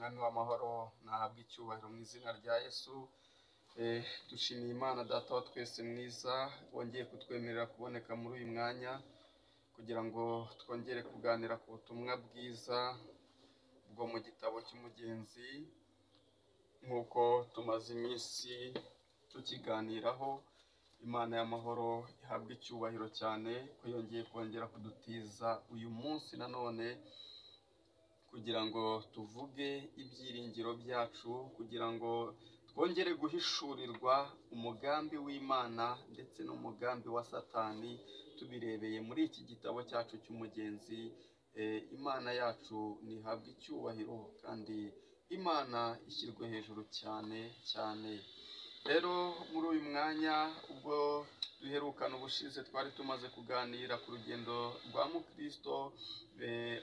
umwami w'amahoro nahabwe icyubahiro mu izina rya Yesu. Dushimiye Imana Data wa twese mwiza wongeye kutwemerera kuboneka muri uyu mwanya kugira ngo twongere kuganira ku butumwa bwiza bwo mu gitabo cy'umugenzi, nk'uko tumaze iminsi tukiganiraho. Imana y'amahoro ihabwe icyubahiro cyane ko yongeye kongera kudutiza uyu munsi nanone kugira ngo tuvuge ibyiringiro byacu, kugira ngo twongere guhishurirwa umugambi w'Imana ndetse n'umugambi wa Satani tubirebeye muri iki gitabo cyacu cy'umugenzi. Imana yacu nihabwe icyubahiro kandi Imana ishyirwe hejuru cyane cyane. Rero muri uyu mwanya ubwo duherukana ubushize twari tumaze kuganira ku rugendo rwa Mukristo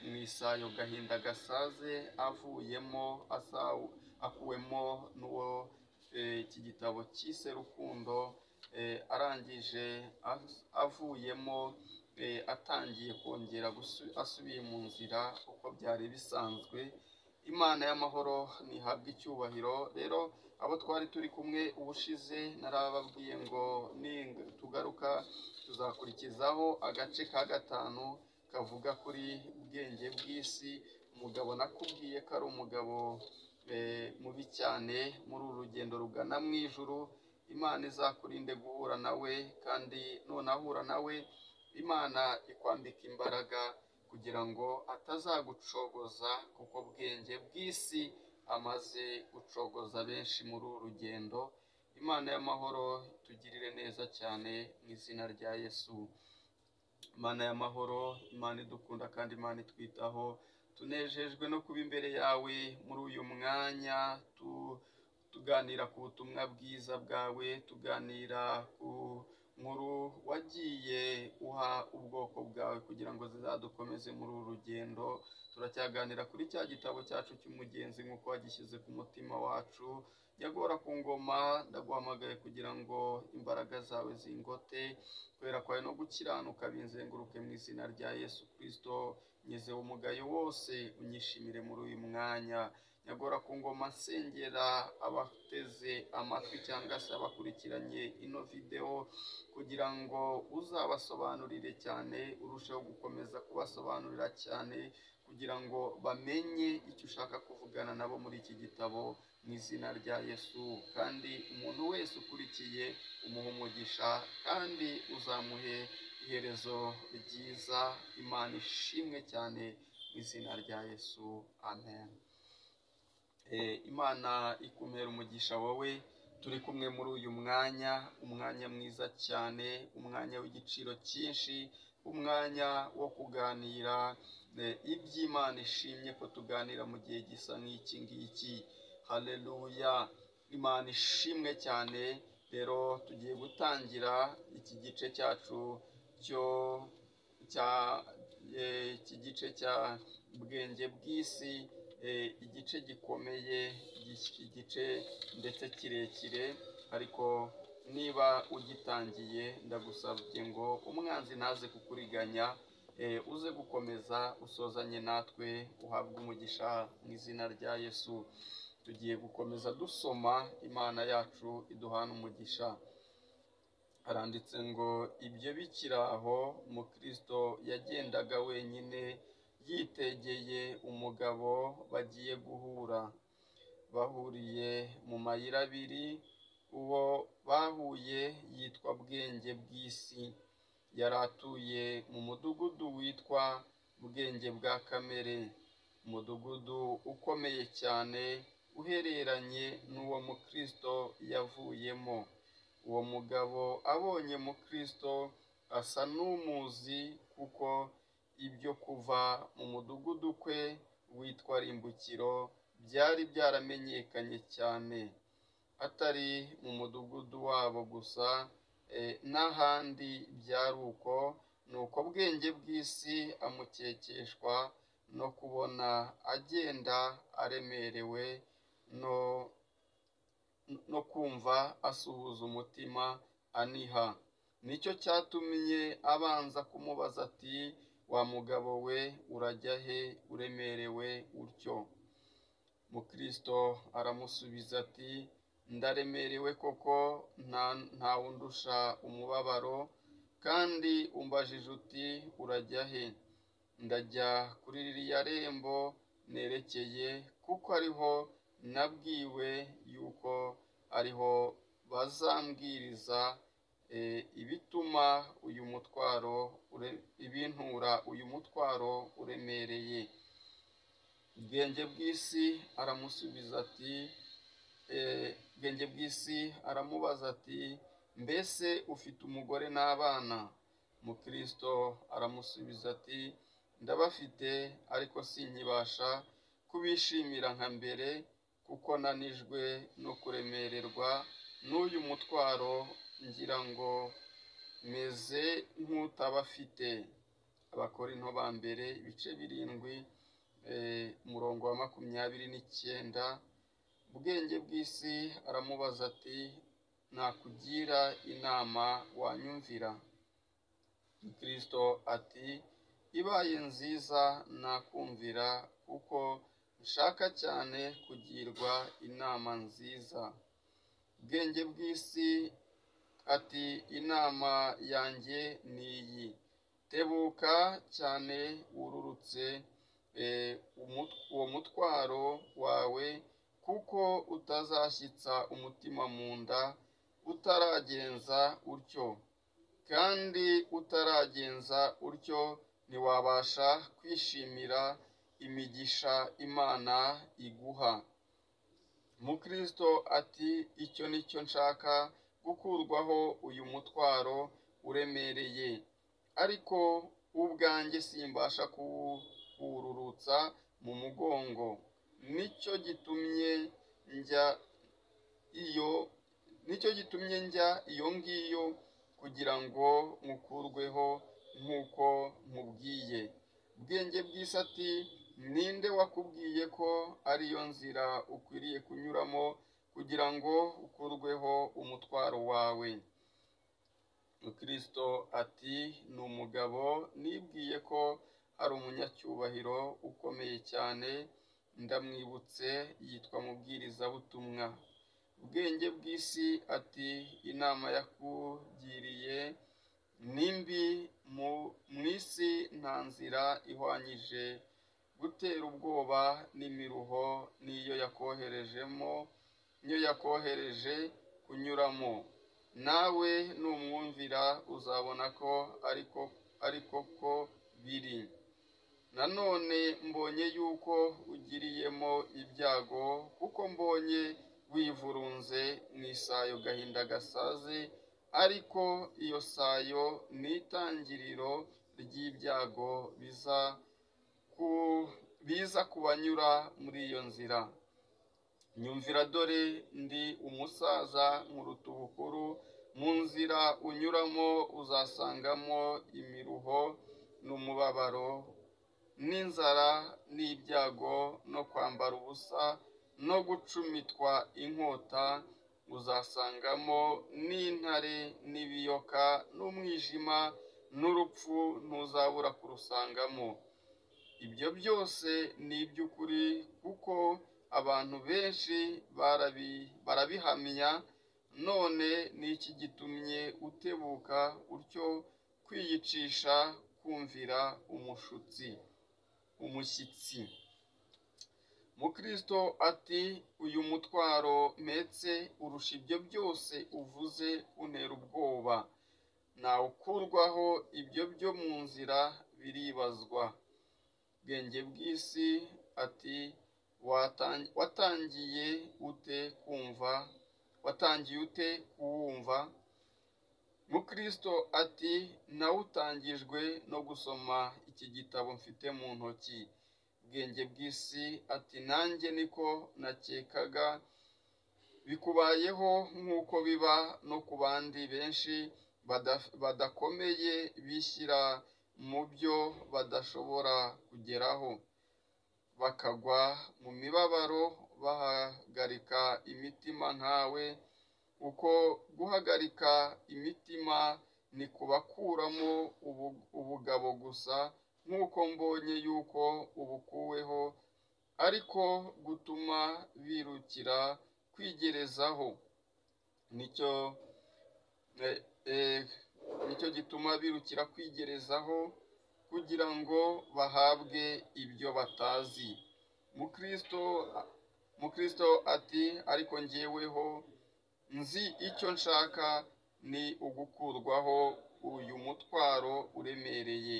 mu isayo gahinda gasaze akuwemo n'uwo iki gitabo cyise Rukundo, arangije avuyemo atangiye kongera asubiye mu nzira uko byari bisanzwe. Imana y'amahoro nihabwe icyubahiro. Rero abo twari turi kumwe ubushize narababwiye ngo tugaruka tuzakurikizaho agace ka 5 kavuga kuri ubwenge bw'isi. Umugabo nakubwiye ko ari umugabo mubi cyane muri uru rugendo rugana mu ijuru. Imana izakurinde guhura nawe, kandi nunahura nawe Imana ikwambika imbaraga kugira ngo atazagucogoza, kuko bwenge bw'isi amaze gucogoza benshi muri uru rugendo. Imana y'amahoro tugirire neza cyane mu izina rya Yesu. Imana y'amahoro, Imana idukunda kandi Imana itwitaho, tunejejwe no kuba imbere yawe muri uyu mwanya tuganira ku butumwa bwiza bwawe, tuganira ku nkuru wagiye uha ubwoko bwawe kugira ngo zizadukomeze muri uru rugendo. Turacyaganira kuri cya gitabo cyacu cy'umugenzi nk'uko wagishyize ku mutima wacu. Nyagora ku ngoma, ndaguhamagaye kugira ngo imbaraga zawe zingote, kwera kwawe no gukiranuka binzenguruke mu izina rya Yesu Kristo. Nyeze umugayo wose unyishimire muri uyu mwanya. Nyagora ku ngoma, nsengera abateze amatwi cyangwa se abakurikiranye ino video, kugira ngo uzabasobanurire cyane, urusheho gukomeza kubasobanurira cyane, kugira ngo bamenye icyo ushaka kuvugana nabo muri iki gitabo mu izina rya Yesu. Kandi umuntu wese ukurikiye umuha umugisha kandi uzamuhe iherezo ryiza. Imana ishimwe cyane mu izina rya Yesu, amen. Imana ikumera umugisha wowe turi kumwe muri uyu mwanya, umwanya mwiza cyane, umwanya w'igiciro cyinshi, umwanya wo kuganira iby'Imana ishimye ko tuganira mu gihe gisa nk'iki ngiki. Haleluya, Imana ishimwe cyane. Rero tugiye gutangira iki gice cyacu iki gice cya bwenge bw'isi, igice gikomeye, igice ndetse kirekire, ariko niba ugitangiye ndagusabye ngo umwanzi ntaze kukuriganya, uze gukomeza usozanye natwe, uhabwe umugisha mu izina rya Yesu. Tugiye gukomeza dusoma, Imana yacu iduhana umugisha. Haranditse ngo ibyo bikiri aho Mukristo yagendaga wenyine yitegeye umugabo bagiye guhura. Bahuriye mu mayira abiri. Uwo bahuye yitwa Bwenge bw'isi. Yari atuye mu mudugudu witwa Bwenge bwa Kamere, umudugudu ukomeye cyane uhereranye n'uwo Mukristo yavuyemo. Uwo mugabo abonye Mukristo asa n'umuzi, kuko ibyo kuva mu mudugudu kwe witwa Rimbukiro byari byaramenyekanye cyane, atari mu mudugudu wabo gusa, n'ahandi byari uko. Nuko Bwenge bw'isi amukekeshwa no kubona agenda aremerewe no kumva asuhuza umutima aniha. Nicyo cyatumye abanza kumubaza ati, wa mugabo we urajya he uremerewe utyo? Mukristo aramusubiza ati, ndaremerewe koko, nta wundusha umubabaro, kandi umbajije uti urajya he? Ndajya kuri ririya rembo nerekeye, kuko ariho nabwiwe yuko ariho bazambwiriza ibituma ibintura uyu mutwaro uremereye. Ubwenge bw'isi aramusubiza ati, ubwenge bw'isi aramubaza ati, mbese ufite umugore n'abana? Mukristo aramusubiza ati, ndabafite, ariko sinkibasha kubishimira nka mbere, kuko nanijwe no kuremererwa n'uyu mutwaro, ngira ngo meze nk'utabafite. Abakorinto ba mbere ibice 7 umurongo wa 29. Ubwenge bw'isi aramubaza ati, nakugira inama wanyumvira? Kristo ati, ibaye nziza nakumvira, kuko nshaka cyane kugirwa inama nziza. Ubwenge bw'isi ati, inama yanjye ni iyi, tebuka cyane wururutse uwo mutwaro wawe, kuko utazashyitsa umutima mu nda utaragenza utyo, kandi utaragenza utyo ntiwabasha kwishimira imigisha Imana iguha. Mukristo ati, icyo nicyo nshaka, gukurwaho uyu mutwaro uremereye, ariko ubwanjye simbasha kuwururutsa mu mugongo. Nicyo gitumye njya iyo ngiyo, kugira ngo mukurweho nk'uko nkubwiye. Ubwenge bw'isi ati, ninde wakubwiye ko ariyo nzira ukwiriye kunyuramo kugira ngo ukurweho umutwaro wawe? Kristo ati, ni umugabo nibwiye ko ari umunyacyubahiro ukomeye cyane, ndamwibutse, yitwa mubwirizabutumwa. Ubwenge bw'isi ati, inama yakugiriye nimbi, mu isi nta nzira ihwanyije gutera ubwoba n'imiruho niyo yakohereje kunyuramo. Nawe numwumvira uzabona ko ariko ko biri. Nanone mbonye yuko ugiriyemo ibyago, kuko mbonye wivurunze mu isayo gahinda gasaze, ariko iyo sayo ni itangiriro ry'ibyago biza kubanyura muri iyo nzira. Nyumvira, dore ndi umusaza nkuruta ubukuru, mu nzira unyuramo uzasangamo imiruho n'umubabaro n'inzara n'ibyago no kwambara ubusa no gucumitwa inkota, uzasangamo n'intare n'ibiyoka n'umwijima n'urupfu ntuzabura kurusangamo. Ibyo byose ni iby'ukuri, kuko abantu benshi barabihamya. None ni iki gitumye utebuka utyo kwiyicisha kumvira umushyitsi? Mukristo ati, uyu mutwaro mpetse urusha ibyo byose uvuze kuntera ubwoba. Ntawukurwaho, ibyo byo mu nzira biribazwa. Ubwenge bw'isi ati, watangiye ute kuwumva? Mukristo ati, nawutangijwe no gusoma iki gitabo mfite mu ntoki. Ubwenge bw'isi ati, nanjye niko nakekaga, bikubayeho nk'uko biba no ku bandi benshi badakomeye, bishyira mu byo badashobora kugeraho, bakagwa mu mibabaro bahagarika imitima nkawe. Uko guhagarika imitima ni kubakuramo ubugabo gusa, nk'uko mbonye yuko ubukuweho ariko gutuma birukira kwigerezaho. Nicyo gituma birukira kwigerezaho kugira ngo bahabwe ibyo batazi. Mukristo ati, ariko njyeweho nzi icyo nshaka, ni ugukurwaho uyu mutwaro uremereye.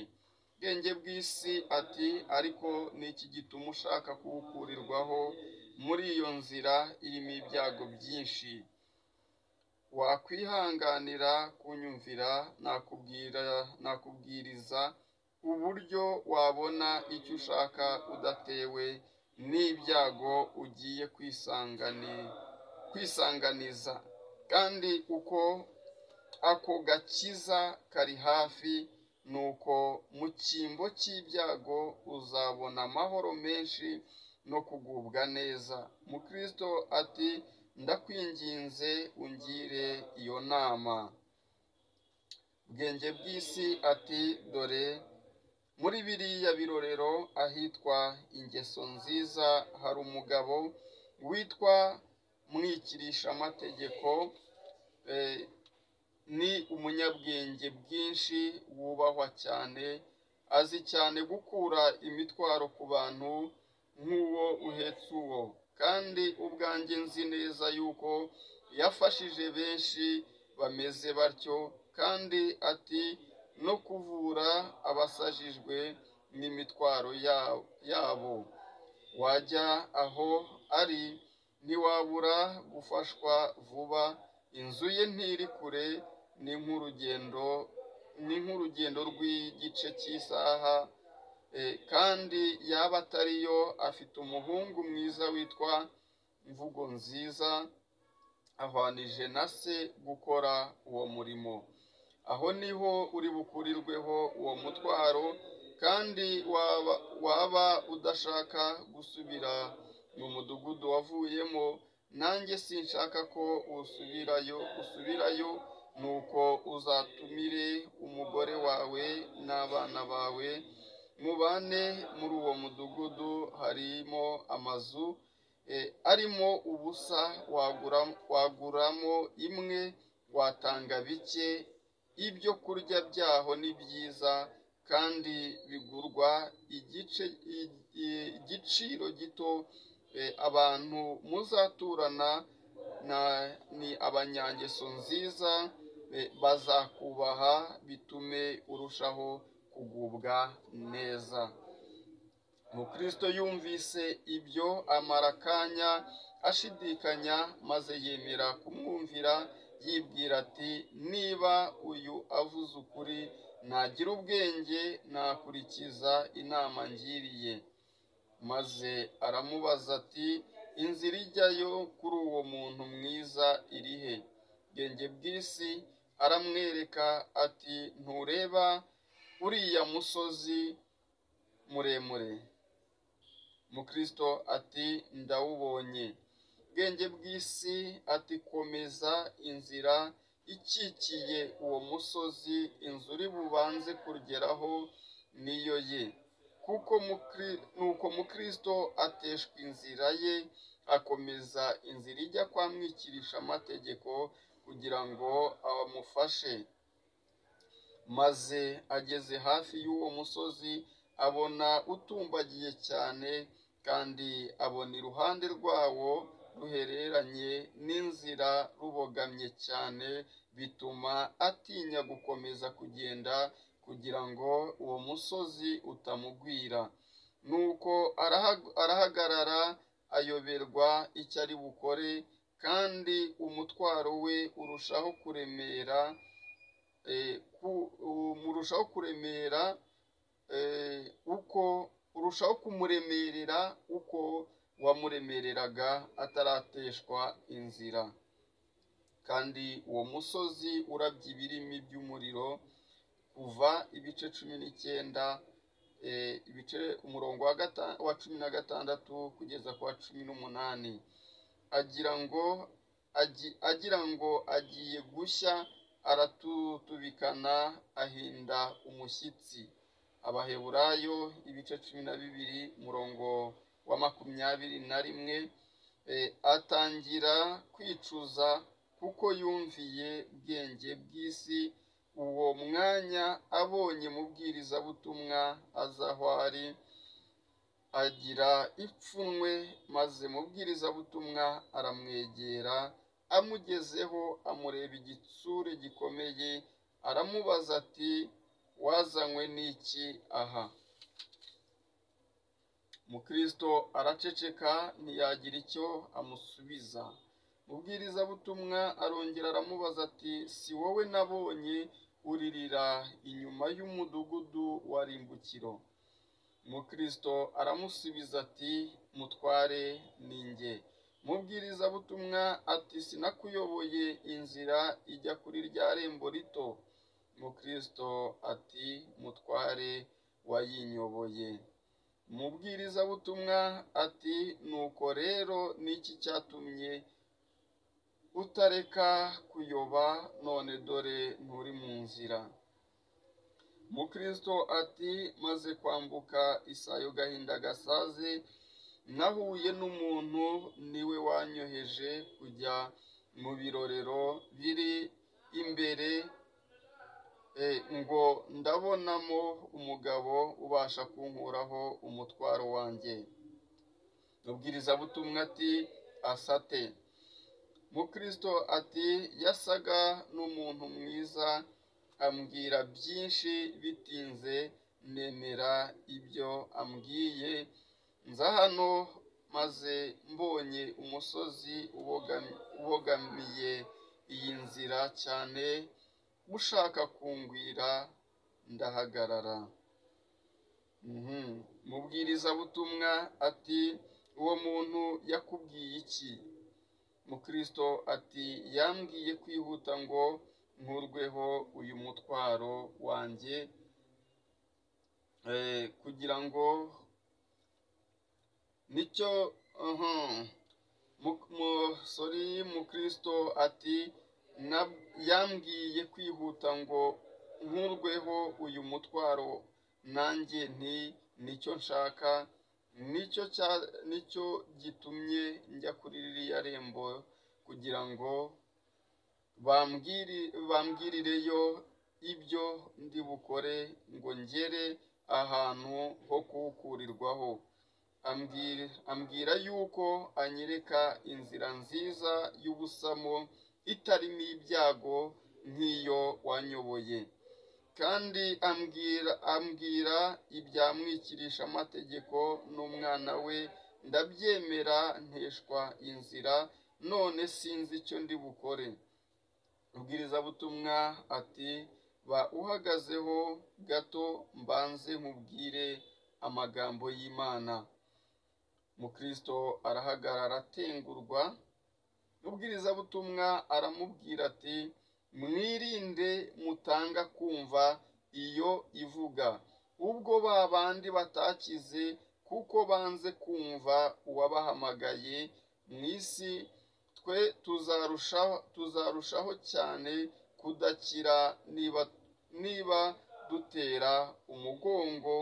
Bwenge bw'isi ati, ariko ni iki gituma ushaka kuwukurirwaho muri iyo nzira irimo ibyago byinshi? Wakwihanganira kunyumvira, nakubwiriza uburyo wabona icyo ushaka udatewe n'ibyago ugiye kwisanganiza. Kandi uko ako gakiza kari hafi, nuko mu cyimbo cy'ibyago uzabona amahoro menshi no kugubwa neza. Mukristo ati, ndakwinginze ungire iyo nama. Bwenge bw'isi ati, dore muri biriya birorero ahitwa Ingeso Nziza hari umugabo witwa Mwikirisha-amategeko, ni umunyabwenge bwinshi, wubahwa cyane, azi cyane gukura imitwaro ku bantu nk'uwo uhetse uwo. Kandi ubwanjye nzi neza yuko yafashije benshi bameze batyo, kandi ati no kuvura abasajijwe n'imitwaro yabo. Wajya aho ari, ntiwabura gufashwa vuba. Inzu ye ntiri kure, ni nk'urugendo rw'igice cy'isaha. Kandi yaba atariyo, afite umuhungu mwiza witwa Mvugo Nziza, ahwanije na se gukora uwo murimo. Aho niho uri bukurirweho uwo mutwaro. Kandi waba udashaka gusubira mu mudugudu wavuyemo, nanjye sinshaka ko usubirayo, nuko uzatumire umugore wawe n'abana bawe, mubane muri uwo mudugudu. Harimo amazu arimo ubusa, waguramo imwe, watanga bike. Ibyo kurya byaho ni byiza, kandi bigurwa igiciro gito. Abantu muzaturana ni abanyangeso nziza, bazakubaha, bitume urushaho kugubwa neza. Mukristo yumvise ibyo amara akanya ashidikanya, maze yemera kumwumvira, yibwira ati, niba uyu avuze ukuri, nagira ubwenge, nakurikiza inama ngiriye. Maze aramubaza ati, inzira ijyayo kuri uwo muntu mwiza iri he? Bwenge bw'isi aramwereka ati, ntureba uriya musozi muremure? Mukristo ati, ndawubonye. Bwenge bw'isi ati, komeza inzira ikikiye uwo musozi, inzu uri bubanze kugeraho niyo ye. Nuko Mukristo ateshwa inzira ye, akomeza inzira ijya kwa Mwikirisha-amategeko kugira ngo amufashe. Maze ageze hafi y'uwo musozi, abona utumbagiye cyane, kandi abona iruhande rwawo ruhereranye n'inzira rubogamye cyane, bituma atinya gukomeza kugenda kugira ngo uwo musozi utamugwira. Nuko arahagarara, ayoberwa icyo ari bukore, kandi umutwaro we urushaho kumuremerera uko wamuremereraga atarateshwa inzira. Kandi uwo musozi urabye ibirimi by'umuriro. Kuva ibice 19, umurongo wa 16 kugeza ku wa 18. Agira ngo agiye gushya, aratutubikana, ahinda umushyitsi. Abaheburayo ibice 12 umurongo wa 21, atangira kwicuza kuko yumviye bwenge bw'isi. Uwo mwanya abonye mubwirizabutumwa aza aho ari, agira ipfunwe, maze mubwirizabutumwa aramwegera, amugezeho amureba igitsure gikomeye, aramubaza ati, wazanywe n'iki aha? Mukristo araceceka, ntiyagira icyo amusubiza. Mubwirizabutumwa arongera aramubaza ati, si wowe nabonye uririra inyuma y'umudugudu wa rimbukiro? Mukristo aramusubiza ati, mutware, ni njye. Mubwirizabutumwa ati, sinakuyoboye inzira ijya kuri rya rembo rito? Mukristo ati, mutware, wayinyoboye. Mubwirizabutumwa ati, nuko rero niki cyatumye utareka kuyoba? None dore nturi mu nzira. Mukristo ati, maze kwambuka Isayo Gahinda gasaze, nahuye n'umuntu, niwe wanyoheje kujya mu birorero biri imbere, ngo ndabonamo umugabo ubasha kunkuraho umutwaro wanjye. Mubwirizabutumwa ati, asate. Mukristo ati, yasaga n'umuntu mwiza, ambwira byinshi, bitinze nemera ibyo ambwiye. Nza hano maze mbonye umusozi ubogamiye iyi nzira cyane, ushaka kungwira, ndahagarara. Mubwirizabutumwa ati, uwo muntu yakubwiye iki? Mukristo ati, yambwiye kwihuta ngo nkurweho uyu mutwaro wanjye, kugira ngo nicyo Mukristo ati, yambwiye kwihuta ngo nkurweho uyu mutwaro, nanjye nti nicyo nshaka, nicyo gitumye njya kuri ririya rembo, kugira ngo bambwirireyo ibyo ndi bukore ngo ngere ahantu ho kuwukurirwaho. Ambwira yuko anyereka inzira nziza y'ubusamo itarimo ibyago nk'iyo wanyoboye, kandi ambwira ibyamwikirisha amategeko n'umwana we. Ndabyemera, nteshwa inzira, none sinzi icyo ndi bukore. Mubwirizabutumwa ati, ba uhagazeho gato mbanze nkubwire amagambo y'Imana. Mukristo arahagarara atengurwa. Mubwirizabutumwa aramubwira ati, mwirinde mutanga kumva iyo ivuga, ubwo ba bandi batakize, kuko banze kumva uwabahamagaye mu isi. Twe tuzarushaho cyane kudakira niba dutera umugongo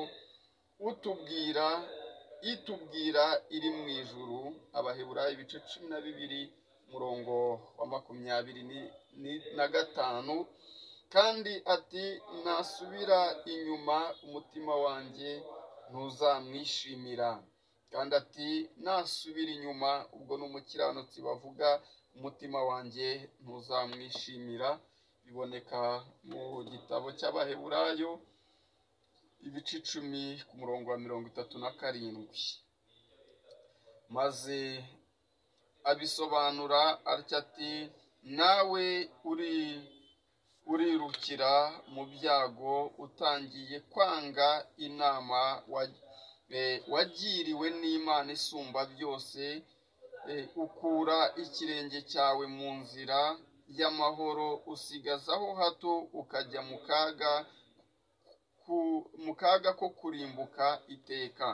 itubwira iri mu ijuru. Abaheburayo 12 umurongo wa 25. Kandi ati, nasubira inyuma umutima wanjye ntuzamwishimira. Kandi ati, nasubira inyuma, ubwo n'umukiranutsi bavuga, umutima wanjye ntuzamwishimira. Biboneka mu gitabo cy'Abaheburayo 10 ku murongo wa 37. Maze abisobanura atya ati, nawe urirukira mu byago, utangiye kwanga inama wagiriwe n'Imana isumba byose, ukura ikirenge cyawe mu nzira y'amahoro, usigazaho hato ukajya mu kaga ko kurimbuka iteka.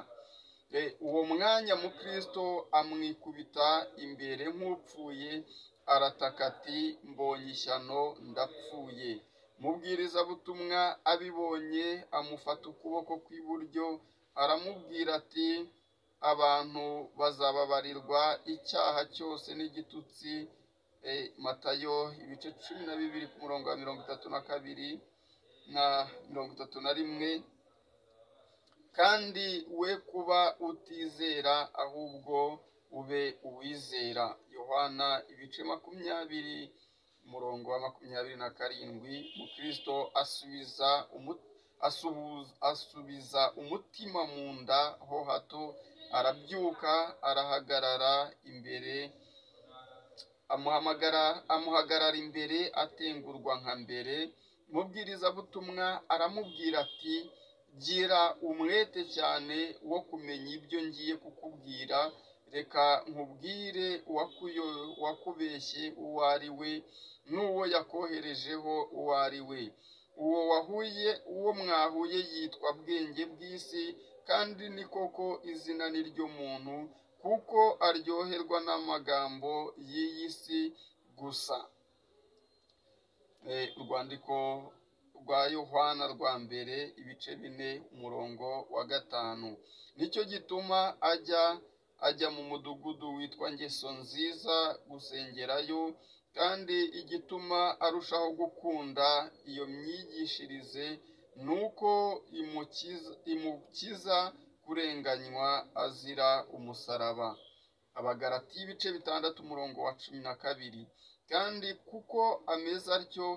Uwo mwanya Mukristo amwikubita imbere nk'upfuye, arataka ati, mbonye ishyano, ndapfuye. Mubwirizabutumwa abibonye amufata ukuboko kw'iburyo, aramubwira ati, abantu bazababarirwa icyaha cyose n'igitutsi. Matayo ibice 12 ku murongo wa 32 na 31. Kandi we kuba utizera ahubwo ube uwizera. Yohana ibice 20 umurongo wa 27. Mukristo asubiza umutima mu nda ho hato, arabyuka arahagarara imbere, amuhagarara imbere atengurwa nka mbere. Umubwirizabutumwa aramubwira ati, gira umwete cyane wo kumenya ibyo ngiye kukubwira. Reka nkubwire uwakubeshye uwo ari we, n'uwo yakoherejeho uwo ari we. Uwo mwahuye yitwa bwenge bw'isi, kandi ni koko izina ni ryo muntu, kuko aryoherwa n'amagambo y'iyi si gusa. Urwandiko rwa Yohana rwa mbere ibice 4 umurongo wa 5. Nicyo gituma ajya mu mudugudu witwa Ngeso Nziza gusengerayo, kandi igituma arushaho gukunda iyo myigishirize nuko imukiza kurenganywa azira umusaraba. Abagalatiya ibice 6 umurongo wa 12. Kandi kuko ameze atyo,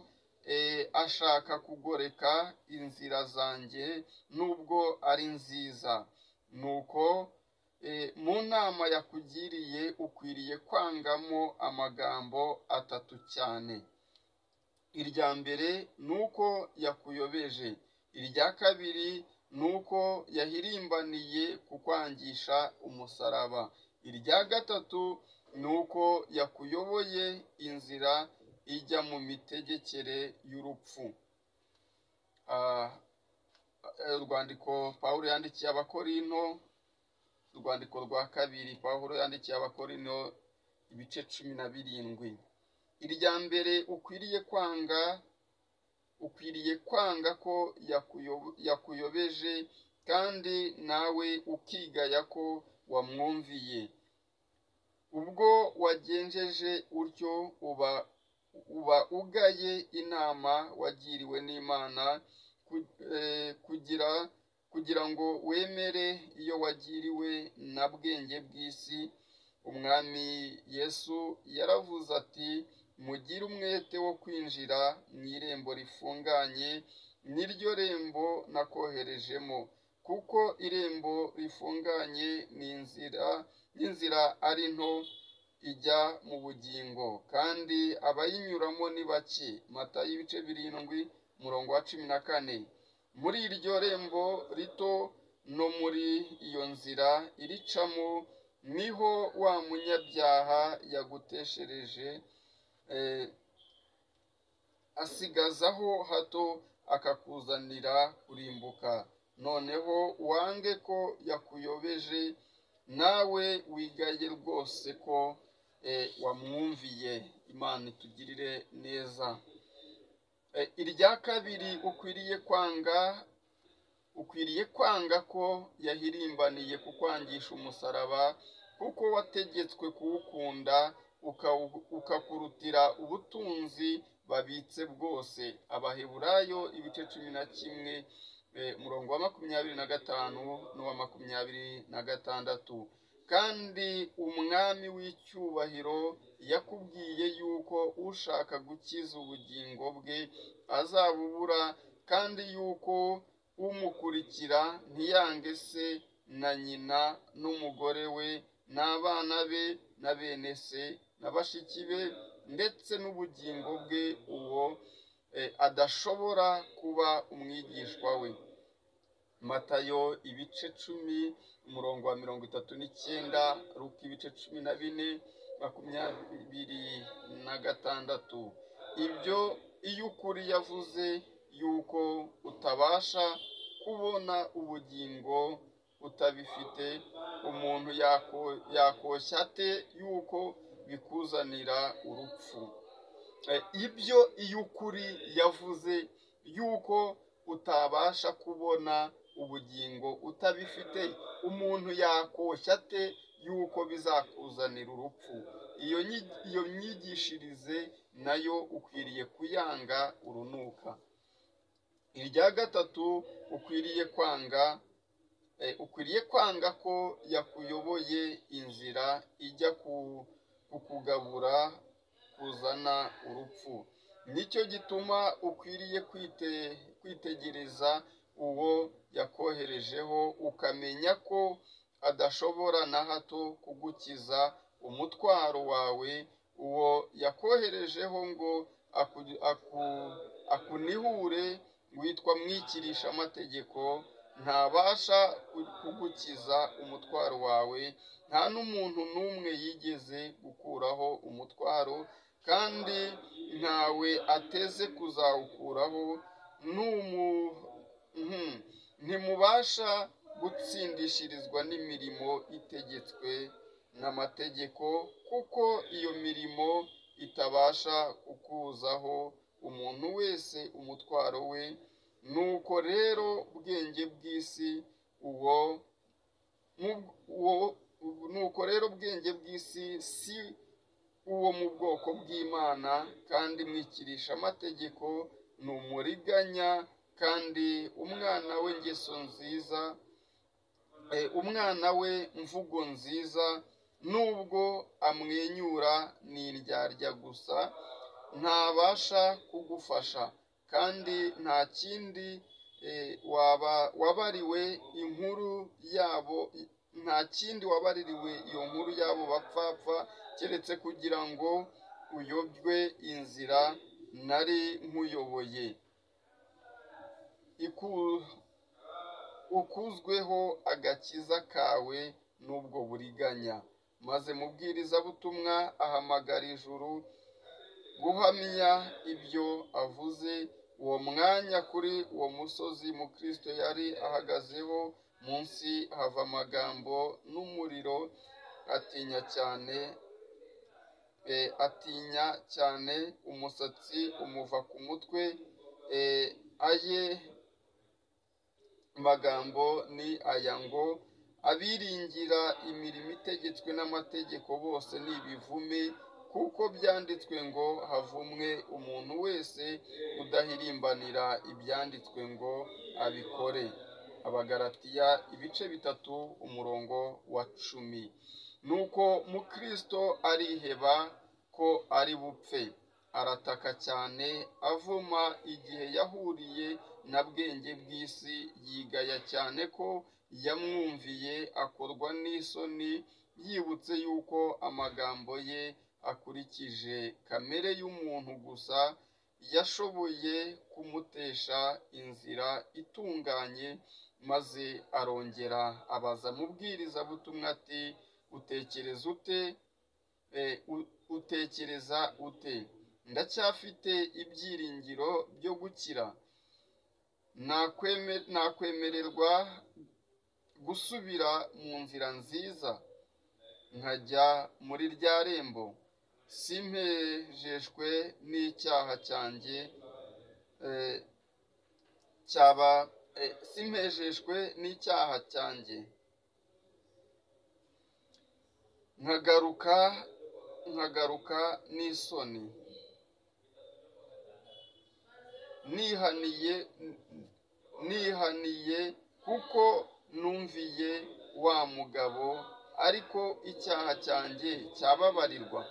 ashaka kugoreka inzira zanjye nubwo ari nziza. Nuko mu nama yakugiriye ukwiriye kwangamo amagambo 3 cyane. Irya mbere nuko yakuyobeje, irya kabiri nuko yahirimbaniye kukwangisha umusaraba, irya gatatu nuko yakuyoboye inzira ijya mu mitegekere y'urupfu. Urwandiko Pawulo yandikiye Abakorinto, urwandiko rwa kabiri Pawulo yandikiye Abakorinto ibice 17. Irya mbere ukwiriye kwanga ko yakuyobeje, kandi nawe ukigaya ko wamwumviye. Ubwo wagenjeje utyo uba ugaye inama wagiriwe n'Imana, kugira ngo wemere iyo wagiriwe na bwenge bw'isi. Umwami Yesu yaravuze ati, mugire umwete wo kwinjira mu irembo rifunganye, niryo rembo nakoherejemo, kuko irembo rifunganye n'inzira ari nto ijya mu bugingo, kandi abayinyuramo ni bake. Matayo ibice 7 umurongo wa 14. Muri iryo rembo rito no muri iyo nzira iricamo niho wa munyabyaha yaguteshereje asigazaho hato akakuzanira kurimbuka. Noneho wange ko yakuyobeje, nawe wigaye rwose ko wamwumviye. Imana itugirire neza. Irya kabiri ukwiriye kwanga ko yahirimbaniye kukwangisha umusaraba, kuko wategetswe kuwukunda ukakurutira ubutunzi babitse bwose. Abaheburayo ibice 11 umurongo wa 25 n'uwa 26. Kandi umwami w'icyubahiro yakubwiye yuko ushaka gukiza ubugingo bwe azabubura, kandi yuko umukurikira ntiyange se na nyina n'umugore we n'abana be na bene se na bashiki be, ndetse n'ubugingo bwe, uwo adashobora kuba umwigishwa we. Matayo ibice 10 umurongo wa 39, Luka ibice 14 26. Ibyo iyo ukuri yavuze yuko utabasha kubona ubugingo utabifite, umuntu yakoshya ate yuko bikuzanira urupfu? Ibyo iyo ukuri yavuze yuko utabasha kubona ubugingo utabifite, umuntu yakoshya ate yuko bizakuzanira urupfu? Iyo myigishirize nayo ukwiriye kuyanga urunuka. Irya gatatu, ukwiriye kwanga ko yakuyoboye inzira ijya kukugabura kuzana urupfu. Nicyo gituma ukwiriye kwitegereza uwo yakoherejeho, ukamenya ko adashobora na hato kugukiza umutwaro wawe. Uwo yakoherejeho ngo akunihure witwa mwikirisha amategeko, ntabasha kugukiza umutwaro wawe. Nta n'umuntu n'umwe yigeze gukuraho umutwaro, kandi ntawe ateze kuzawukuraho. Ntimubasha gutsindishirizwa n'imirimo itegetswe n'amategeko, kuko iyo mirimo itabasha kukuzaho umuntu wese umutwaro we. Nuko rero bwenge bw'isi si uwo mu bwoko bw'Imana, kandi mwikirisha amategeko ni umuriganya, kandi umwana we mvugo nziza, nubwo amwenyura ni indyarya gusa, ntabasha kugufasha, kandi nta kindi wabaririwe iyo nkuru yabo bapfapfa, keretse kugira ngo uyobywe inzira nari nkuyoboye, ukuzweho agakiza kawe n'ubwo buriganya. Maze mubwirizabutumwa ahamagara ijuru guhamya ibyo avuze. Uwo mwanya kuri uwo musozi Mukristo yari ahagazeho, munsi hava amagambo n'umuriro, atinya cyane, umusatsi umuva ku mutwe. Aye magambo ni aya ngo: abiringira imirimo itegetswe n'amategeko bose ni ibivume, kuko byanditswe ngo havumwe umuntu wese udahirimbanira ibyanditswe ngo abikore. Abagalatiya 3:10. Nuko Mukristo ariheba ko ari bupfe, arataka cyane avuma igihe yahuriye na bwenge bw'isi, yigaya cyane ko yamwumviye, akorwa n'isoni, yibutse yuko amagambo ye akurikije kamere y'umuntu gusa yashoboye kumutesha inzira itunganye. Maze arongera abaza mubwirizabutumwa ati: utekereza ute? Ndacyafite ibyiringiro byo gukira? Nakwemererwa gusubira mu nzira nziza nkajya muri rya rembo? Simpejejwe n'icyaha cyanjye, nkagaruka n'isoni, nihaniye kuko numviye wa mugabo, ariko icyaha cyanjye cyababarirwa.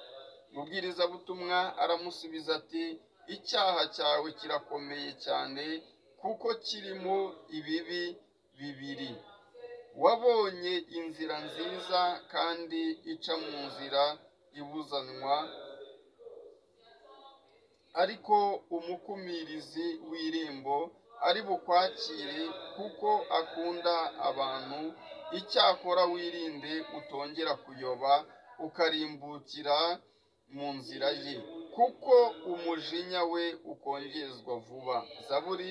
Mubwirizabutumwa aramusubiza ati: icyaha cyawe kirakomeye cyane, kuko kirimo ibibi bibiri. Wabonye inzira nziza kandi ica mu nzira ibuzanwa, ariko umukumirizi w'irembo ari bukwakire, kuko akunda abantu. Icyakora wirinde utongera kuyoba ukarimbukira mu nzira ye, kuko umujinya we ukongezwa vuba. Zaburi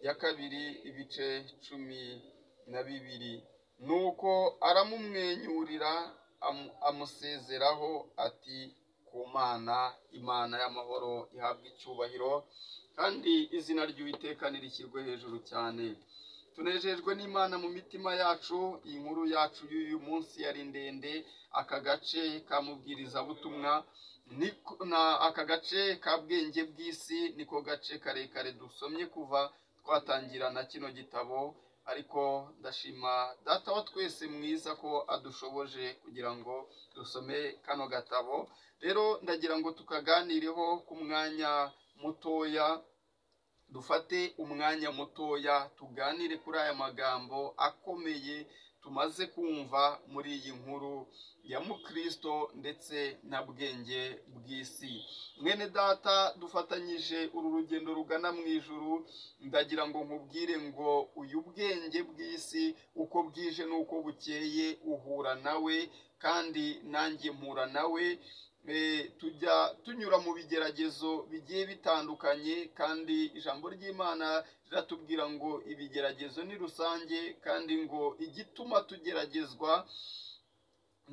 ya 2:12. Nuko aramumwenyurira, amusezeraho ati: ku Imana y'amahoro ihabwa icyubahiro, kandi izina ry'Uwiteka nirishyirwe hejuru cyane. tunejejwe n'Imana mu mitima yacu. Iyi nkuru yacu y'uyu munsi yari ndende. Aka gace kamubwirizabutumwa aka gace ka bwenge bw'isi niko gace karekare dusomye kuva twatangira na kino gitabo, ariko ndashima data wa twese mwiza ko adushoboje kugira ngo dusome kano gatabo. Rero ndagira ngo tukaganireho ku mwanya mutoya, dufate umwanya mutoya tuganire kuri aya magambo akomeye tumaze kumva muri iyi nkuru ya Mukristo ndetse na bwenge bw'isi. Mwene data, dufatanyije uru rugendo rugana mu ijuru, ndagira ngo nkubwire ngo uyu bwenge bw'isi uko bwije n'uko bukeye uhura nawe, kandi nanjye mpura nawe. Tujya tunyura mu bigeragezo bigiye bitandukanye, kandi ijambo ry'Imana riratubwira ngo ibigeragezo ni rusange, kandi ngo igituma tugeragezwa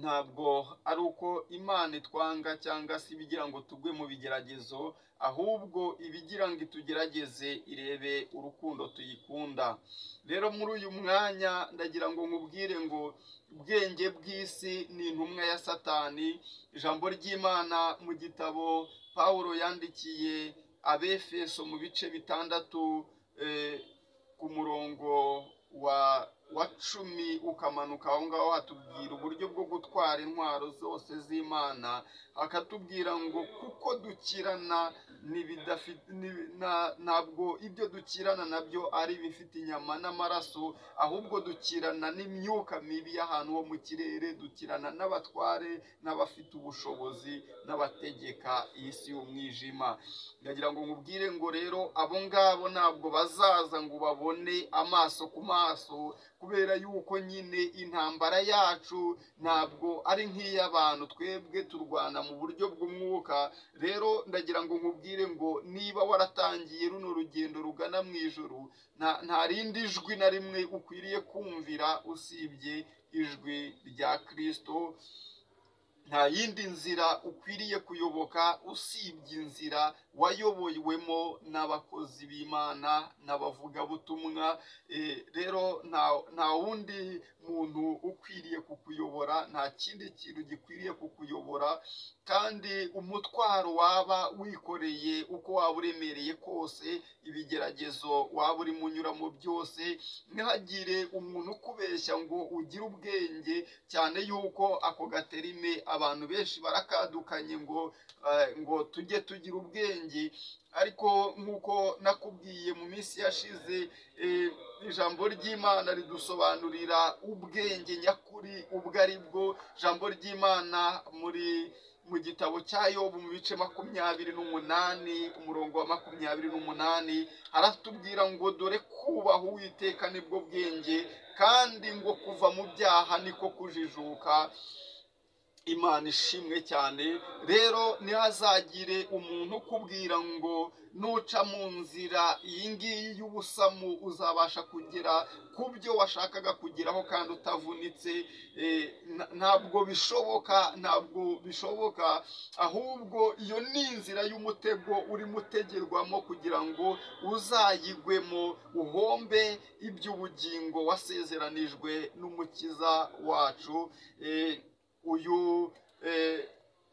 ntabwo ari uko Imana itwanga cyangwa se ibigira ngo tugwe mu bigeragezo, ahubwo ibigira ngo itugerageze irebe urukundo tuyikunda. Rero muri uyu mwanya ndagira ngo nkubwire ngo ubwenge bw'isi ni intumwa ya Satani. Ijambo ry'Imana mu gitabo Pawulo yandikiye Abefeso mu bice 6 ku murongo wa 10 ukamanuka aho ngaho, hatubwira uburyo bwo gutwara intwaro zose z'Imana, akatubwira ngo kuko dukirana ntabwo ibyo dukirana nabyo ari ibifite inyama n'amaraso, ahubwo dukirana n'imyuka mibi y'ahantu ho mu kirere, dukirana n'abatware n'abafite ubushobozi n'abategeka isi y'umwijima. Ndagira ngo nkubwire ngo rero abo ngabo ntabwo bazaza ngo babone amaso ku maso, kubera yuko nyine intambara yacu ntabwo ari nk'iy'abantu, twebwe turwana mu buryo bw'umwuka. Rero ndagira ngo nkubwire ngo niba waratangiye runo rugendo rugana mu ijuru, nta rindi jwi na rimwe ukwiriye kumvira usibye ijwi rya Kristo. Nta yindi nzira ukwiriye kuyoboka usibye inzira wayoboywemo n'abakozi b'Imana n'abavugabutumwa. Rero nta wundi muntu ukwiriye kukuyobora, nta kindi kintu gikwiriye kukuyobora, kandi umutwaro waba wikoreye uko waba uremereye kose, ibigeragezo waba uri munyuramo byose, ntihagire umuntu ukubeshya ngo ugire ubwenge, cyane yuko ako gaterime abantu benshi barakadukanye ngo tujye tugira ubwenge. Ariko nk'uko nakubwiye mu minsi yashize, ijambo ry'Imana ridusobanurira ubwenge nyakuri ubwo ari bwo. Ijambo ry'Imana mu gitabo cya Yobu mu bice 28 umurongo wa 28 haratubwira ngo dore kubaha Uwiteka nibwo bwenge, kandi ngo kuva mu byaha niko kujijuka. Imana ishimwe cyane. Rero ntihazagire umuntu ukubwira ngo nuca mu nzira iyi ngiyi y'ubusamu uzabasha kugera ku byo washakaga kugeraho kandi utavunitse. Ntabwo bishoboka, ahubwo iyo ni inzira y'umutego urimo utegerwamo kugira ngo uzayigwemo, uhombe iby'ubugingo wasezeranijwe n'Umukiza wacu. Uyu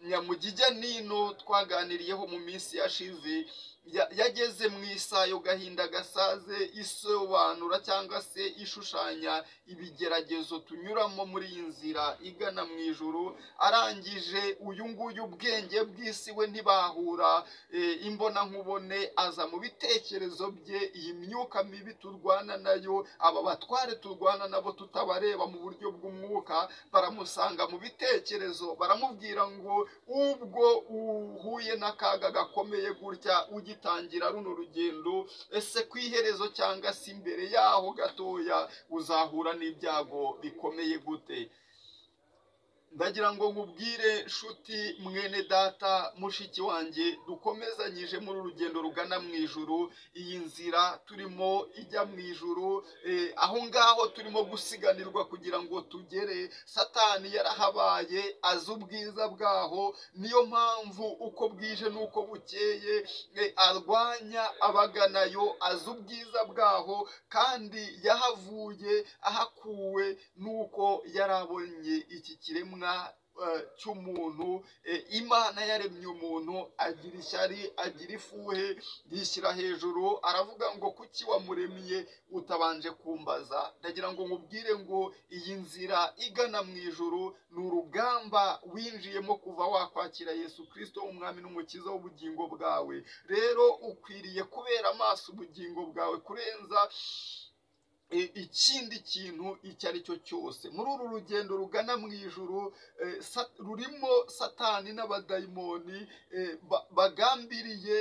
Nyamugijya Nino twaganiriyeho mu minsi yashize, yageze mu isayo gahinda gasaze isobanura cyangwa se ishushanya ibigeragezo tunyuramo muri iyi nzira igana mu ijuru. Arangije uyu nguyu ubwenge bw'isi we ntibahura imbona nkubone, aza mu bitekerezo bye iyi myuka mibi turwana nayo, aba batware turwana nabo tutabareba mu buryo bw'umwuka, baramusanga mu bitekerezo, baramubwira ngo ubwo uhuye n'akaga gakomeye gutya ugitangira runo rugendo, ese ku iherezo cyangwa se imbere yaho gatoya uzahura n'ibyago bikomeye gute? ndagira ngo nkubwire nshuti mwene data mushiki wanjye dukomezanyije muri urugendo rugana mu ijuru. Iyi nzira turimo ijya mu ijuru, aho ngaho turimo gusiganirwa kugira ngo tugere. Satani yarahabaye, azi ubwiza bwaho, niyo mpamvu uko bwije n'uko bukeye arwanya abaganayo, azi ubwiza bwaho, kandi yahavuye ahakuwe n'uko yarabonye iki kiremwa cy'umuntu. Imana yaremye umuntu, agira ishyari, agira ifuhe, yishyira hejuru, aravuga ngo kuki wamuremiye utabanje kumbaza. ndagira ngo nkubwire ngo iyi nzira igana mu ijuru ni urugamba winjiyemo kuva wakwakira Yesu Kristo umwami n'umukiza w'ubugingo bwawe. Rero ukwiriye kubera amaso ubugingo bwawe kurenza ikindi kintu icyo ari cyo cyose. Muri uru rugendo rugana mu ijuru rurimo satani n'abadayimoni bagambiriye,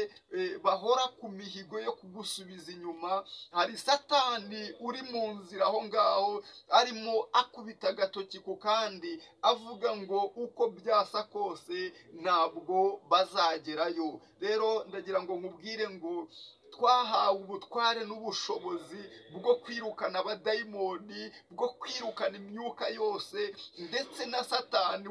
bahora ku mihigo yo kugusubiza inyuma. Hari satani uri mu nzira aho ngaho, arimo akubita agatoki ku kandi, avuga ngo uko byasa kose ntabwo bazagerayo. Rero ndagira ngo nkubwire ngo twahawe ubutware n'ubushobozi bwo kwirukana abadayimoni, bwo kwirukana imyuka yose, ndetse na satani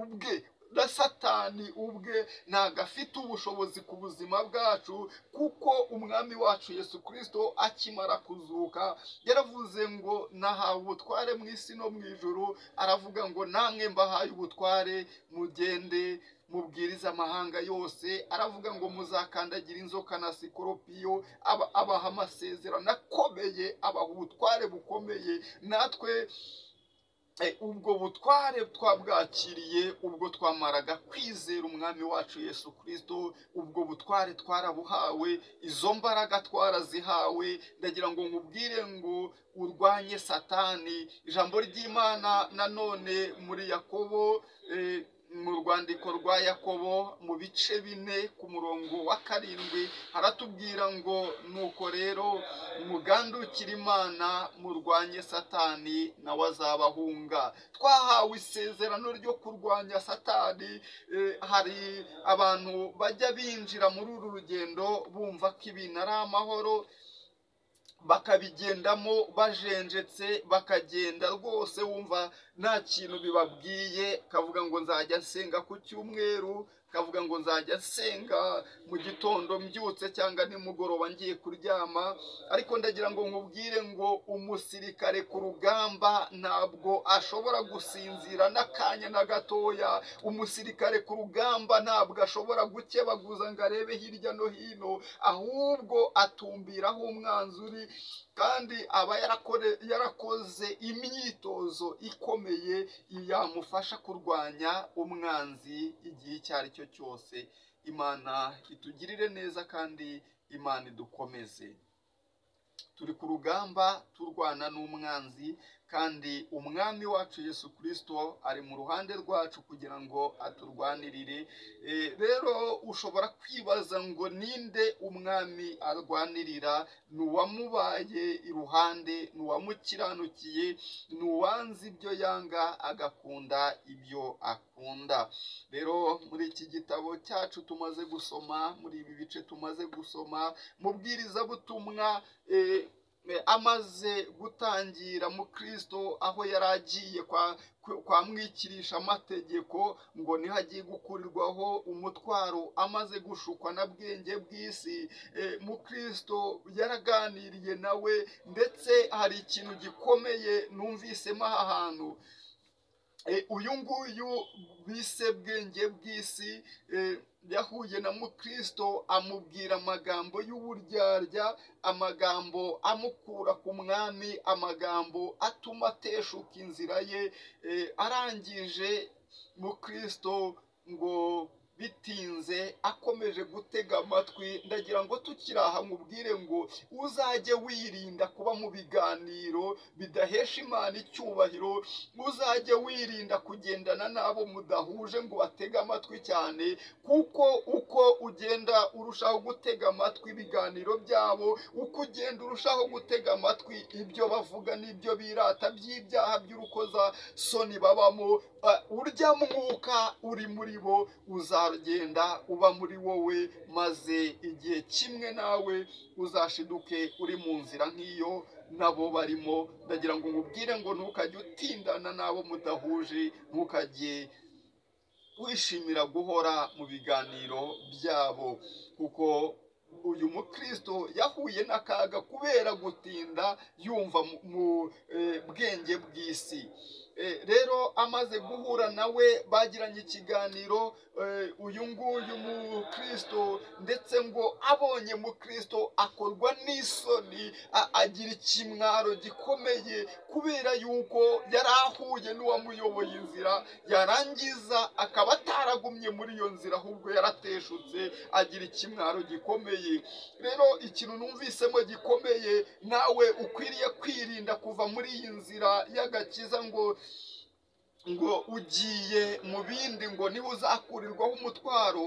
ubwe ntabwo afite ubushobozi ku buzima bwacu, kuko umwami wacu Yesu Kristo akimara kuzuka yaravuze ngo nahawe ubutware mu isi no mu ijuru. Aravuga ngo namwe mbahaye ubutware, mugende mubwiriza amahanga yose. Aravuga ngo muzakandagira inzoka na sikoropiyo. Abaha amasezerano akomeye, abaha ubutware bukomeye. Natwe ubwo butware twabwakiriye ubwo twamaraga kwizera umwami wacu Yesu Kristo. Ubwo butware twarabuhawe, izo mbaraga twarazihawe. ndagira ngo nkubwire ngo urwanye satani. Ijambo ry'Imana nanone muri Yakobo, mu rwandiko rwa Yakobo mu bice 4 ku murongo wa 7 haratubwira ngo nuko rero mugandukira Imana, murwanye satani nawe azabahunga. Twahawe isezerano ryo kurwanya satani. Hari abantu bajya binjira muri uru rugendo bumva ko ibintu ari amahoro, bakabigendamo bajenjetse, bakagenda rwose wumva nta kintu bibabwiye. Kavuga ngo nzajya nsenga ku cyumweru, kavuga ngo nzajya nsenga mu gitondo mbyutse cyangwa nimugoroba ngiye kuryama. Ariko ndagira ngo nkubwire ngo umusirikare ku rugamba ntabwo ashobora gusinzira n'akanya na gatoya. Umusirikare ku rugamba ntabwo ashobora gukebaguza ngo arebe hirya no hino, ahubwo atumbiraho umwanzi uri, kandi aba yarakoze imyitozo ikomeye yamufasha kurwanya umwanzi igihe icyo ari cyo cyose. Imana itugirire neza kandi Imana idukomeze. Turi ku rugamba turwana n'umwanzi, kandi umwami wacu Yesu Kristo ari mu ruhande rwacu kugira ngo aturwanirire. Rero ushobora kwibaza ngo ninde umwami arwanirira? N'uwamubaye iruhande, n'uwamukiranukiye, n'uwanze ibyo yanga agakunda ibyo akunda. Rero muri iki gitabo cyacu tumaze gusoma, muri ibi bice tumaze gusoma, mubwirizabutumwa amaze gutangira mu Kristo, aho yaragiye kwa mwikirisha amategeko ngo niho agiye gukurirwaho umutwaro, amaze gushukwa na bwenge bw'isi. Mu Kristo yaraganiriye nawe, ndetse hari ikintu gikomeye numvisemo aha hantu. Uyu nguyu bise bwenge bw'isi yahuye na Mukristo, amubwira amagambo y'uburyarya, amagambo amukura ku mwami, amagambo atuma ateshuka inzira ye. Arangije Mukristo ngo bitinze akomeje gutega amatwi, ndagira ngo tukiri aha nkubwire ngo uzajye wirinda kuba mu biganiro bidahesha Imana icyubahiro, uzajye wirinda kugendana n'abo mudahuje ngo batege amatwi cyane, kuko uko ugenda urushaho gutega amatwi ibiganiro byabo, uko ugenda urushaho gutega amatwi ibyo bavuga n'ibyo birata by'ibyaha by'urukoza soni babamo, urya mwuka uri muri bo uzagenda uba muri wowe, maze igihe kimwe nawe uzashiduke uri mu nzira nk'iyo nabo barimo. Ndagira ngo nkubwire ngo ntukajye utindana n'abo mudahuje, ntukajye wishimira guhora mu biganiro byabo, kuko uyu mukristo yahuye n'akaga kubera gutinda yumva mu bwenge bw'isi. Rero amaze guhura nawe bagiranye ikiganiro, uyu nguyu mukristo ndetse ngo abonye mukristo akorwa n'isoni, agira ikimwaro gikomeye kubera yuko yari ahuye n'uwamuyoboye inzira, yarangiza akaba ataragumye muri iyo nzira ahubwo yarateshutse, agira ikimwaro gikomeye. Rero ikintu numvisemo gikomeye, nawe ukwiriye kwirinda kuva muri iyi nzira y'agakiza ngo ugiye mu bindi ngo niho uzakurirwaho umutwaro.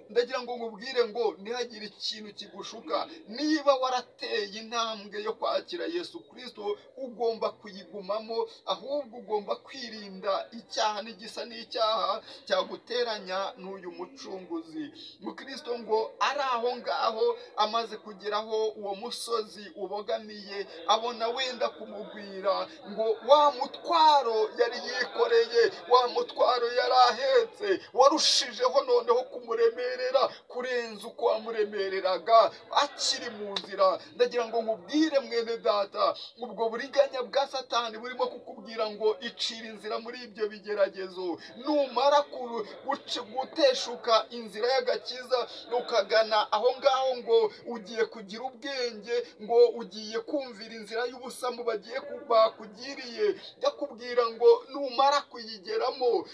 Ndagira ngo nkubwire ngo ntihagire ikintu kigushuka. Niba warateye intambwe yo kwakira Yesu Kristo, ugomba kuyigumamo, ahubwo ugomba kwirinda icyaha n'igisa n'icyaha cyaguteranya n'uyu mucunguzi. Mukristo ngo ari aho ngaho amaze kugeraho uwo musozi ubogamiye, abona wenda kumugwira, ngo wa mutwaro yari yikoreye, wa mutwaro yari ahetse warushijeho noneho kumuremerera kurenza uko wamuremereraga akiri mu nzira. Ndagira ngo nkubwire mwene data, ubwo buriganya bwa Satani burimo kukubwira ngo icira inzira muri ibyo bigeragezo, numara guteshuka inzira y'agakiza ukagana aho ngaho ngo ugiye kugira ubwenge, ngo ugiye kumvira inzira y'ubusamu bagiye bakugiriye, ndakubwira ngo numara kuyigeramo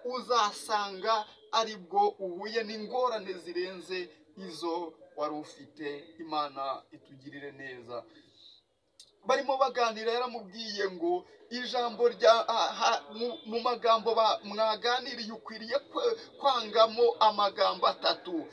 uzasanga aribwo uhuye n'ingorane zirenze izo wari ufite. Imana itugirire neza. Barimo baganira, yaramubwiye ngo ijambo mu magambo mwaganiriye ukwiriye kwangamo amagambo atatu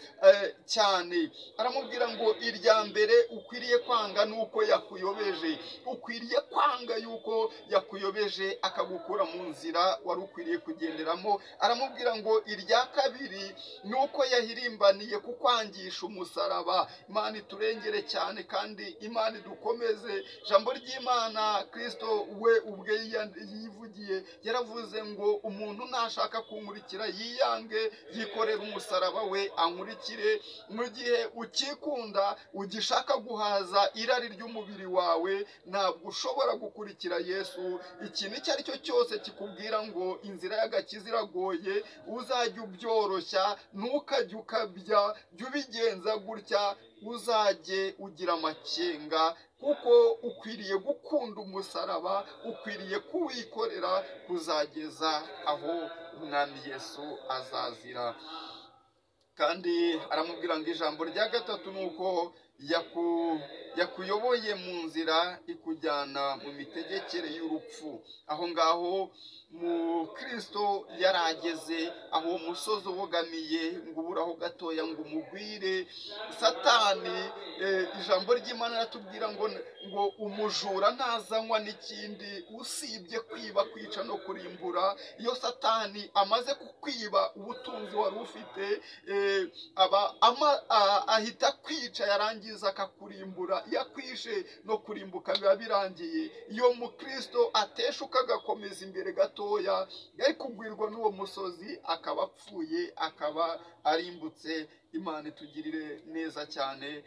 cyane. Aramubwira ngo irya mbere ukwiriye kwanga nuko yakuyobeje, ukwiriye kwanga yuko yakuyobeje akagukura mu nzira wari ukwiriye kugenderamo. Aramubwira ngo irya kabiri nuko yahirimbaniye kukwangisha umusaraba. Imana iturengere cyane kandi Imana idukomeze. Ijambo ry'Imana Kristo we ubwe yivugiye, yaravuze ngo umuntu nashaka kunkurikira yiyange, yikorera umusaraba we ankurikire. Mu gihe ukikunda ugishaka guhaza irari ry'umubiri wawe, ntabwo ushobora gukurikira Yesu. Ikintu icyo ari cyo cyose kikubwira ngo inzira y'agakiza iragoye, uzajya ubyoroshya, ntukajye ukabya, jya ubigenza gutya, uzajye ugira amakenga, kuko ukwiriye gukunda umusaraba, ukwiriye kuwikorera kuzageza aho umwami Yesu azazira. Kandi aramubwira ngo ijambo rya gatatu nuko yakuyoboye mu nzira ikujyana mu mitegekere y'urupfu. Aho ngaho mu Kristo yarageze aho umusozi ubogamiye, ngo uburaho gatoya ngo umugwire. Satani, ijambo ry'Imana ratubwira ngo umujura ntazanywa n'ikindi usibye kwiba, kwica no kurimbura. Iyo Satani amaze kukwiba ubutunzi wari ufite, ahita kwica, yarangiza akakurimbura. yakwishe no kurimbuka biba birangiye. Iyo mukristo ateshuka agakomeza imbere gatoya, yari kugwirwa n'uwo musozi akaba apfuye, akaba arimbutse. Imana itugirire neza cyane.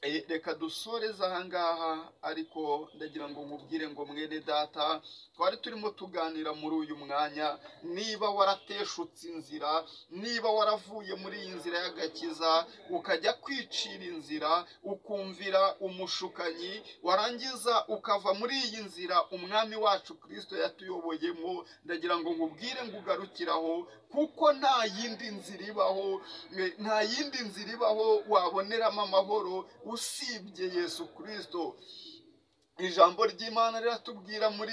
reka dusoreze ahangaha, ariko ndagira ngo nkubwire ngo mwene data, twari turimo tuganira muri uyu mwanya, niba warateshutse inzira, niba waravuye muri iyi nzira y'agakiza ukajya kwicira inzira, ukumvira umushukanyi, warangiza ukava muri iyi nzira umwami wacu Kristo yatuyoboyemo, ndagira ngo nkubwire ngo ugarukiraho, kuko nta yindi nzira ibaho, nta yindi nzira ibaho waboneramo amahoro usibye Yesu Kristo. Ijambo ry'Imana riratubwira mu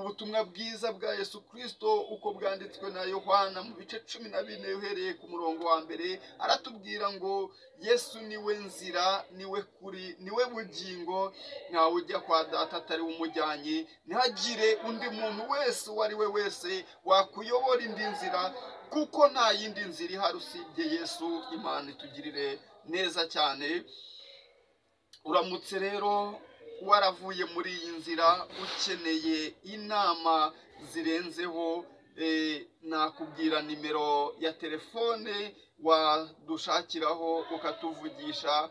butumwa bwiza bwa Yesu Kristo uko bwanditswe na Yohana mu bice 14 uhereye ku murongo wa mbere, aratubwira ngo Yesu niwe nzira, niwe kuri, niwe bugingo, ntawe ujya kwa data atari umujyanye, ntihagire undi muntu wese uwo ari we wese wakuyobora indi nzira, kuko nta yindi nzira ihari usibye Yesu. Imana itugirire neza cyane. Uramutse rero waravuye muri iyi nzira ukeneye inama zirenzeho, nakubwira nimero ya telefone wadushakiraho ukatuvugisha.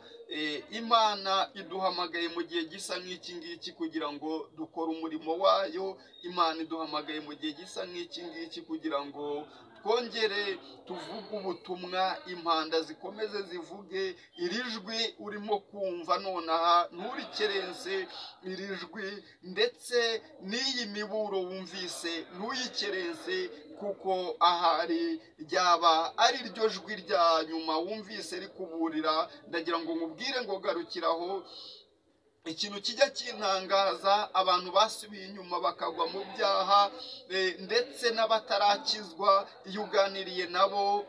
Imana iduhamagaye mu gihe gisa nk'iki ngiki kugira ngo dukore umurimo wayo. Imana iduhamagaye mu gihe gisa nk'iki ngiki kugira ngo twongere tuvuge ubutumwa, impanda zikomeze zivuge. Iri jwi urimo kumva nonaha nturikerense iri jwi, ndetse n'iyi miburo wumvise ntuyikerense, kuko ahari ryaba ari ryo jwi rya nyuma wumvise rikuburira. Ndagira ngo nkubwire ngo garukiraho. Ikintu kijya kintangaza, abantu basubiye inyuma bakagwa mu byaha, ndetse n'abatarakizwa, iyo uganiriye nabo,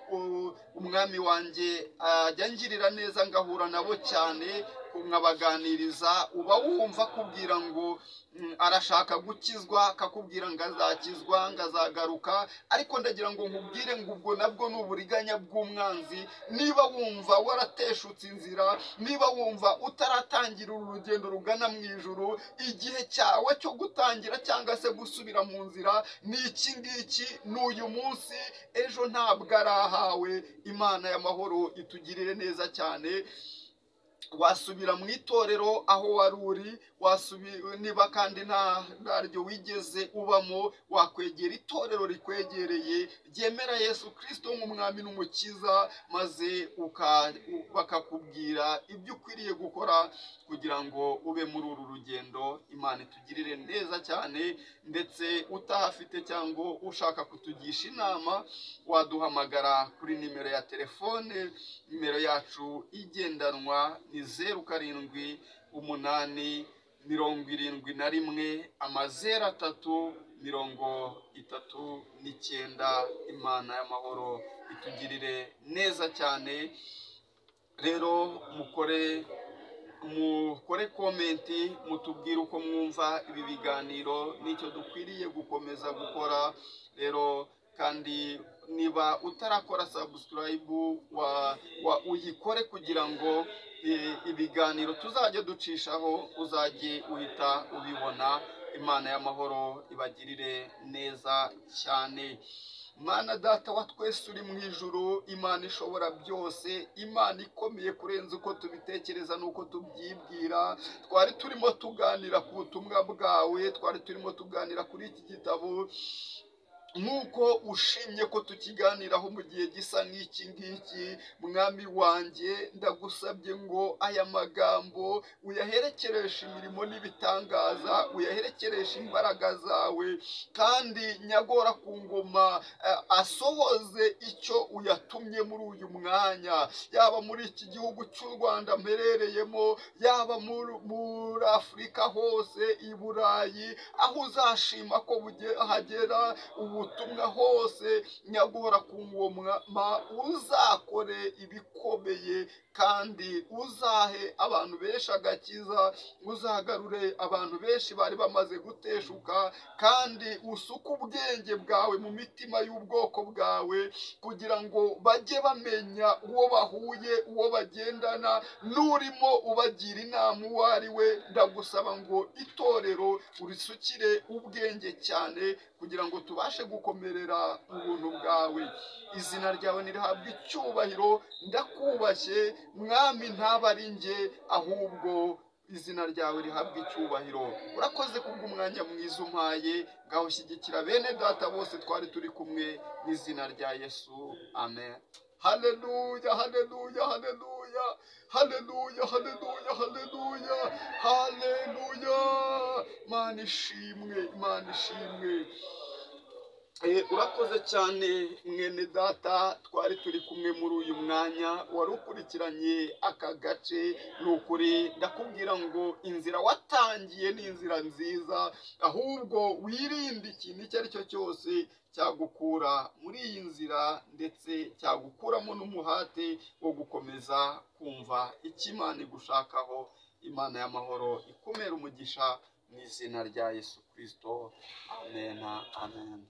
umwami wanjye ajya ngirira neza ngahura nabo cyane, nkabaganiriza, uba wumva akubwira ngo arashaka gukizwa, akakubwira ngo azakizwa, ngo azagaruka. Ariko ndagira ngo nkubwire ngo ubwo nabwo ni uburiganya bw'umwanzi. Niba wumva warateshutse inzira, niba wumva utaratangira uru rugendo rugana mu ijuru, igihe cyawe cyo gutangira cyangwa se gusubira mu nzira ni iki ngiki, ni uyu munsi. Ejo ntabwo arahawe. Imana y'amahoro itugirire neza cyane. Wasubira mu itorero aho wari uri, niba kandi ntaryo wigeze ubamo, wakwegera itorero rikwegereye ryemera Yesu Kristo nk'umwami n'umukiza, maze bakakubwira ibyo ukwiriye gukora kugira ngo ube muri uru rugendo. Imana itugirire neza cyane. Ndetse utahafite cyangwa ushaka kutugisha inama, waduhamagara kuri nimero ya telefone. Nimero yacu igendanwa ni 0771 Imana y'amahoro itugirire neza cyane. Rero mukore komenti, mutubwire uko mwumva ibi biganiro n'icyo dukwiriye gukomeza gukora. Rero kandi niba utarakora subscribe, uyikore kugira ngo ibiganiro tuzajya ducishaho uzajye uhita ubibona. Imana y'amahoro ibagirire neza cyane. Mana Data wa twese uri mu ijuru, Imana ishobora byose, Imana ikomeye kurenza uko tubitekereza n'uko tubyibwira. Twari turimo tuganira ku butumwa bwawe, twari turimo tuganira kuri iki gitabo, nk'uko ushimye ko tukiganiraho mu gihe gisa nk'iki ngiki. Mwami wanjye, ndagusabye ngo aya magambo uyaherekereshe imirimo n'ibitangaza, uyaherekereshe imbaraga zawe, kandi nyagora ku ngoma asohoze icyo uyatumye muri uyu mwanya, yaba muri iki gihugu cy'u Rwanda mperereyemo, yaba muri Afurika hose, i Burayi, aho uzashima ko hagera ubutumwa hose. Nyagora ku ngoma uzakore ibikomeye, kandi uzahe abantu benshi agakiza, uzagarure abantu benshi bari bamaze guteshuka, kandi usuke ubwenge bwawe mu mitima y'ubwoko bwawe, kugira ngo bajye bamenya uwo bahuye, uwo bagendana, n'urimo ubagira inama uwo ari we. Ndagusaba ngo itorero urisukire ubwenge cyane kugira ngo tubashe gukomerera mu buntu bwawe. Izina ryawe nirihabwe icyubahiro. Ndakubashye mwami, ntaba ari njye ahubwo izina ryawe rihabwe icyubahiro. Urakoze kubw'umwanya mwiza umpaye, ngaho shyigikira bene data bose twari turi kumwe mu izina rya Yesu, amen. Haleluya, haleluya, haleluya, haleluya, haleluya, haleluya, haleluya. Mana ishimwe, Imana ishimwe. Urakoze cyane mwene data, twari turi kumwe muri uyu mwanya, wari ukurikiranye aka gace. Ni ukuri ndakubwira ngo inzira watangiye ni inzira nziza, ahubwo wirinde ikintu icyo ari cyo cyose cyagukura muri iyi nzira, ndetse cyagukuramo n'umuhate wo gukomeza kumva icyo Imana igushakaho. Imana y'amahoro ikumere umugisha mu izina rya Yesu Kristo, amen, amen.